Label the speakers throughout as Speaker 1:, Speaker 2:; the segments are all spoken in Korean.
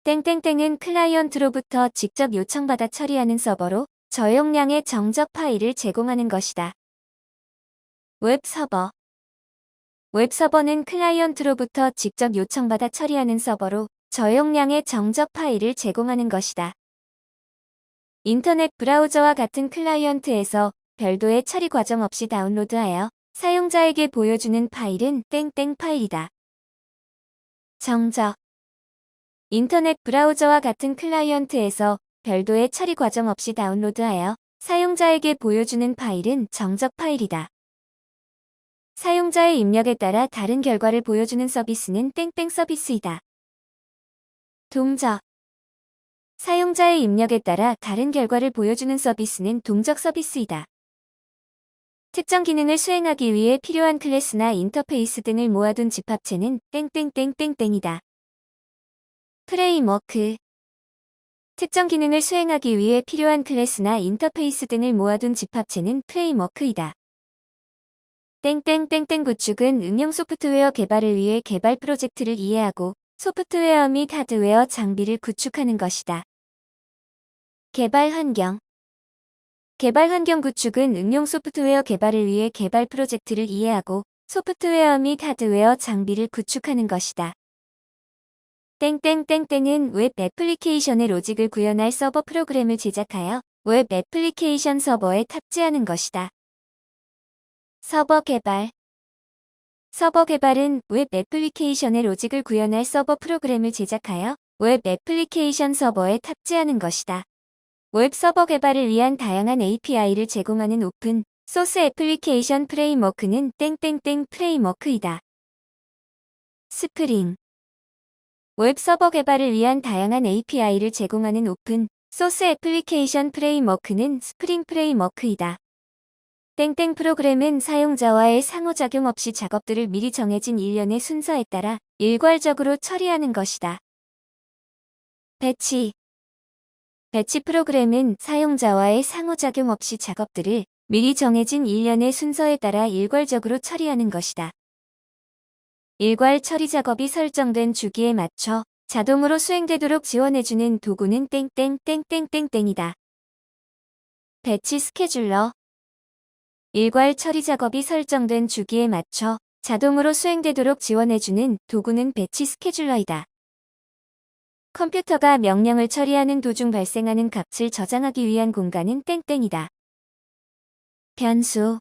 Speaker 1: 땡땡땡은 클라이언트로부터 직접 요청받아 처리하는 서버로 저용량의 정적 파일을 제공하는 것이다. 웹서버. 웹서버는 클라이언트로부터 직접 요청받아 처리하는 서버로 저용량의 정적 파일을 제공하는 것이다. 인터넷 브라우저와 같은 클라이언트에서 별도의 처리 과정 없이 다운로드하여 사용자에게 보여주는 파일은 땡땡 파일이다. 정적. 인터넷 브라우저와 같은 클라이언트에서 별도의 처리 과정 없이 다운로드하여 사용자에게 보여주는 파일은 정적 파일이다. 사용자의 입력에 따라 다른 결과를 보여주는 서비스는 땡땡 서비스이다. 동적. 사용자의 입력에 따라 다른 결과를 보여주는 서비스는 동적 서비스이다. 특정 기능을 수행하기 위해 필요한 클래스나 인터페이스 등을 모아둔 집합체는 땡땡땡땡땡이다. 프레임워크. 특정 기능을 수행하기 위해 필요한 클래스나 인터페이스 등을 모아둔 집합체는 프레임워크이다. 땡땡땡땡 구축은 응용 소프트웨어 개발을 위해 개발 프로젝트를 이해하고 소프트웨어 및 하드웨어 장비를 구축하는 것이다. 개발 환경. 개발 환경 구축은 응용 소프트웨어 개발을 위해 개발 프로젝트를 이해하고 소프트웨어 및 하드웨어 장비를 구축하는 것이다. 땡땡땡땡은 웹 애플리케이션의 로직을 구현할 서버 프로그램을 제작하여 웹 애플리케이션 서버에 탑재하는 것이다. 서버 개발. 서버 개발은 웹 애플리케이션의 로직을 구현할 서버 프로그램을 제작하여 웹 애플리케이션 서버에 탑재하는 것이다. 웹 서버 개발을 위한 다양한 API를 제공하는 오픈 소스 애플리케이션 프레임워크는 땡땡땡 프레임워크이다. 스프링. 웹 서버 개발을 위한 다양한 API를 제공하는 오픈 소스 애플리케이션 프레임워크는 스프링 프레임워크이다. 땡땡 프로그램은 사용자와의 상호작용 없이 작업들을 미리 정해진 일련의 순서에 따라 일괄적으로 처리하는 것이다. 배치. 배치 프로그램은 사용자와의 상호작용 없이 작업들을 미리 정해진 일련의 순서에 따라 일괄적으로 처리하는 것이다. 일괄 처리 작업이 설정된 주기에 맞춰 자동으로 수행되도록 지원해주는 도구는 땡땡땡땡땡땡이다. 배치 스케줄러. 일괄 처리 작업이 설정된 주기에 맞춰 자동으로 수행되도록 지원해주는 도구는 배치 스케줄러이다. 컴퓨터가 명령을 처리하는 도중 발생하는 값을 저장하기 위한 공간은 땡땡이다. 변수.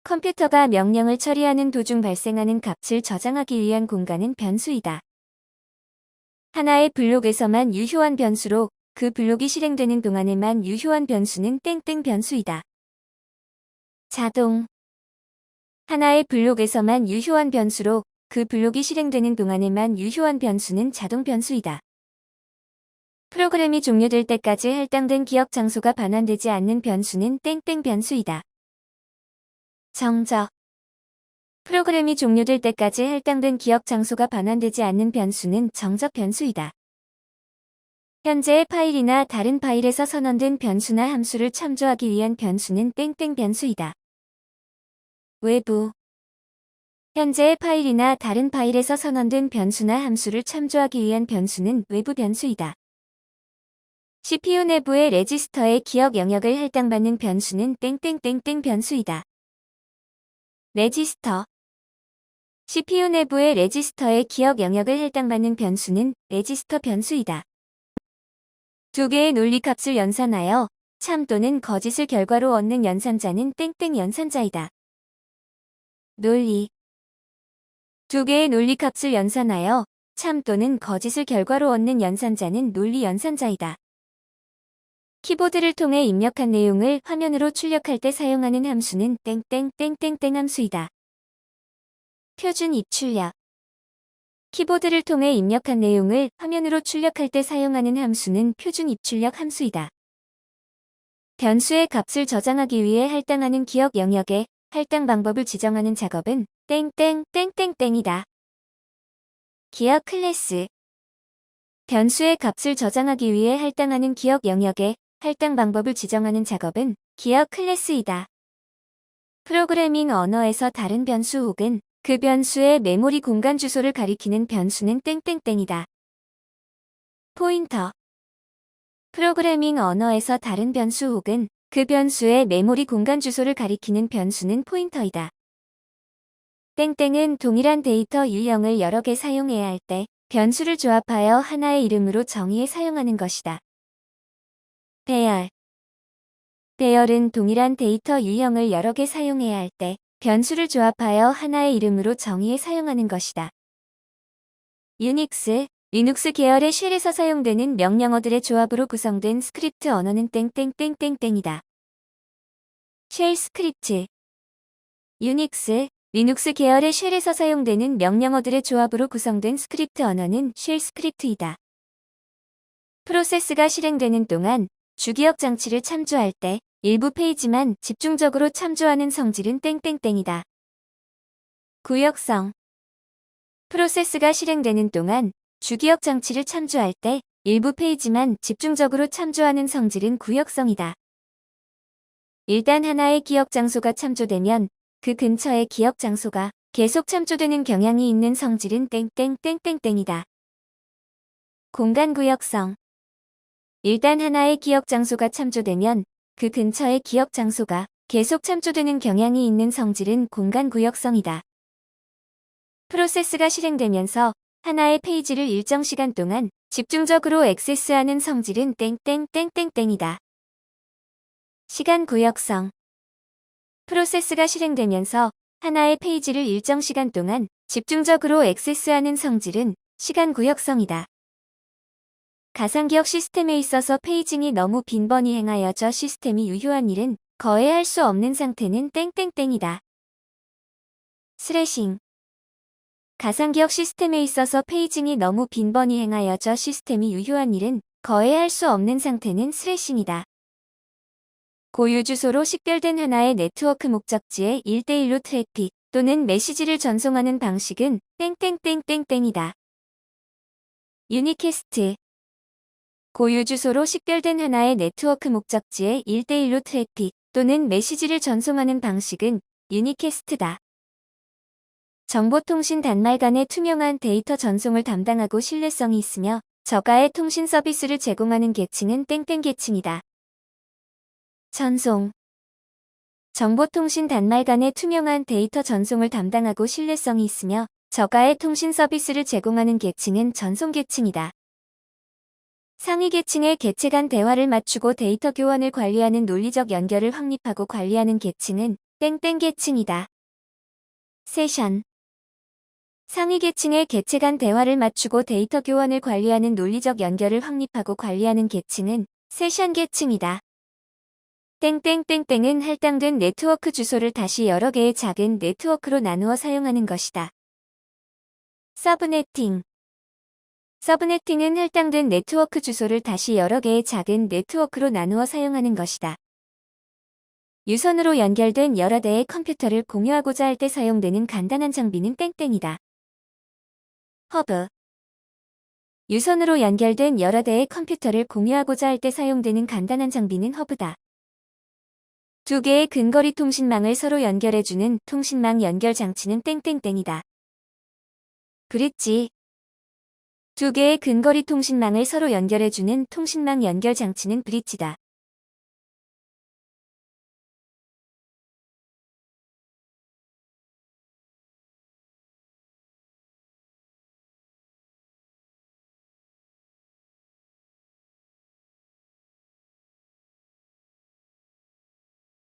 Speaker 1: 컴퓨터가 명령을 처리하는 도중 발생하는 값을 저장하기 위한 공간은 변수이다. 하나의 블록에서만 유효한 변수로 그 블록이 실행되는 동안에만 유효한 변수는 땡땡 변수이다. 자동. 하나의 블록에서만 유효한 변수로 그 블록이 실행되는 동안에만 유효한 변수는 자동 변수이다. 프로그램이 종료될 때까지 할당된 기억 장소가 반환되지 않는 변수는 땡땡 변수이다. 정적. 프로그램이 종료될 때까지 할당된 기억 장소가 반환되지 않는 변수는 정적 변수이다. 현재의 파일이나 다른 파일에서 선언된 변수나 함수를 참조하기 위한 변수는 땡땡 변수이다. 외부. 현재의 파일이나 다른 파일에서 선언된 변수나 함수를 참조하기 위한 변수는 외부 변수이다. CPU 내부의 레지스터의 기억 영역을 할당받는 변수는 땡땡땡땡 변수이다. 레지스터. CPU 내부의 레지스터의 기억 영역을 할당받는 변수는 레지스터 변수이다. 두 개의 논리 값을 연산하여 참 또는 거짓을 결과로 얻는 연산자는 땡땡 연산자이다. 논리. 두 개의 논리 값을 연산하여 참 또는 거짓을 결과로 얻는 연산자는 논리 연산자이다. 키보드를 통해 입력한 내용을 화면으로 출력할 때 사용하는 함수는 땡땡땡땡땡 함수이다. 표준 입출력. 키보드를 통해 입력한 내용을 화면으로 출력할 때 사용하는 함수는 표준 입출력 함수이다. 변수의 값을 저장하기 위해 할당하는 기억 영역에 할당 방법을 지정하는 작업은 땡땡땡땡땡이다. 기억 클래스. 변수의 값을 저장하기 위해 할당하는 기억 영역에 할당 방법을 지정하는 작업은 기억 클래스이다. 프로그래밍 언어에서 다른 변수 혹은 그 변수의 메모리 공간 주소를 가리키는 변수는 땡땡땡이다. 포인터. 프로그래밍 언어에서 다른 변수 혹은 그 변수의 메모리 공간 주소를 가리키는 변수는 포인터이다. 땡땡은 동일한 데이터 유형을 여러 개 사용해야 할 때 변수를 조합하여 하나의 이름으로 정의해 사용하는 것이다. 배열. 배열은 동일한 데이터 유형을 여러 개 사용해야 할 때 변수를 조합하여 하나의 이름으로 정의해 사용하는 것이다. 유닉스, 리눅스 계열의 쉘에서 사용되는 명령어들의 조합으로 구성된 스크립트 언어는 땡땡땡땡땡이다. 쉘 스크립트. 유닉스, 리눅스 계열의 쉘에서 사용되는 명령어들의 조합으로 구성된 스크립트 언어는 쉘 스크립트이다. 프로세스가 실행되는 동안 주기억 장치를 참조할 때 일부 페이지만 집중적으로 참조하는 성질은 땡땡땡이다. 구역성. 프로세스가 실행되는 동안 주기억 장치를 참조할 때 일부 페이지만 집중적으로 참조하는 성질은 구역성이다. 일단 하나의 기억 장소가 참조되면 그 근처의 기억 장소가 계속 참조되는 경향이 있는 성질은 땡땡땡땡땡이다. 공간 구역성. 일단 하나의 기억 장소가 참조되면 그 근처의 기억 장소가 계속 참조되는 경향이 있는 성질은 공간 구역성이다. 프로세스가 실행되면서 하나의 페이지를 일정 시간 동안 집중적으로 액세스하는 성질은 땡땡땡땡땡이다. 시간 구역성. 프로세스가 실행되면서 하나의 페이지를 일정 시간 동안 집중적으로 액세스하는 성질은 시간 구역성이다. 가상기억 시스템에 있어서 페이징이 너무 빈번히 행하여져 시스템이 유효한 일은 거의 할 수 없는 상태는 땡땡땡이다. 스래싱. 가상기억 시스템에 있어서 페이징이 너무 빈번히 행하여져 시스템이 유효한 일은 거의 할 수 없는 상태는 스래싱이다. 고유 주소로 식별된 하나의 네트워크 목적지에 1대1로 트래픽 또는 메시지를 전송하는 방식은 땡땡땡땡땡이다. 유니캐스트. 고유 주소로 식별된 하나의 네트워크 목적지에 1대1로 트래픽 또는 메시지를 전송하는 방식은 유니캐스트다. 정보통신 단말 간의 투명한 데이터 전송을 담당하고 신뢰성이 있으며 저가의 통신 서비스를 제공하는 계층은 땡땡 계층이다. 전송. 정보통신 단말 간의 투명한 데이터 전송을 담당하고 신뢰성이 있으며 저가의 통신 서비스를 제공하는 계층은 전송 계층이다. 상위 계층의 개체 간 대화를 맞추고 데이터 교환을 관리하는 논리적 연결을 확립하고 관리하는 계층은 땡땡 계층이다. 세션. 상위 계층의 개체 간 대화를 맞추고 데이터 교환을 관리하는 논리적 연결을 확립하고 관리하는 계층은 세션 계층이다. 땡땡땡땡은 할당된 네트워크 주소를 다시 여러 개의 작은 네트워크로 나누어 사용하는 것이다. 서브네팅. 서브네팅은 할당된 네트워크 주소를 다시 여러 개의 작은 네트워크로 나누어 사용하는 것이다. 유선으로 연결된 여러 대의 컴퓨터를 공유하고자 할 때 사용되는 간단한 장비는 땡땡이다. 허브. 유선으로 연결된 여러 대의 컴퓨터를 공유하고자 할 때 사용되는 간단한 장비는 허브다. 두 개의 근거리 통신망을 서로 연결해주는 통신망 연결 장치는 땡땡땡이다. 브릿지. 두 개의 근거리 통신망을 서로 연결해주는 통신망 연결 장치는 브릿지다.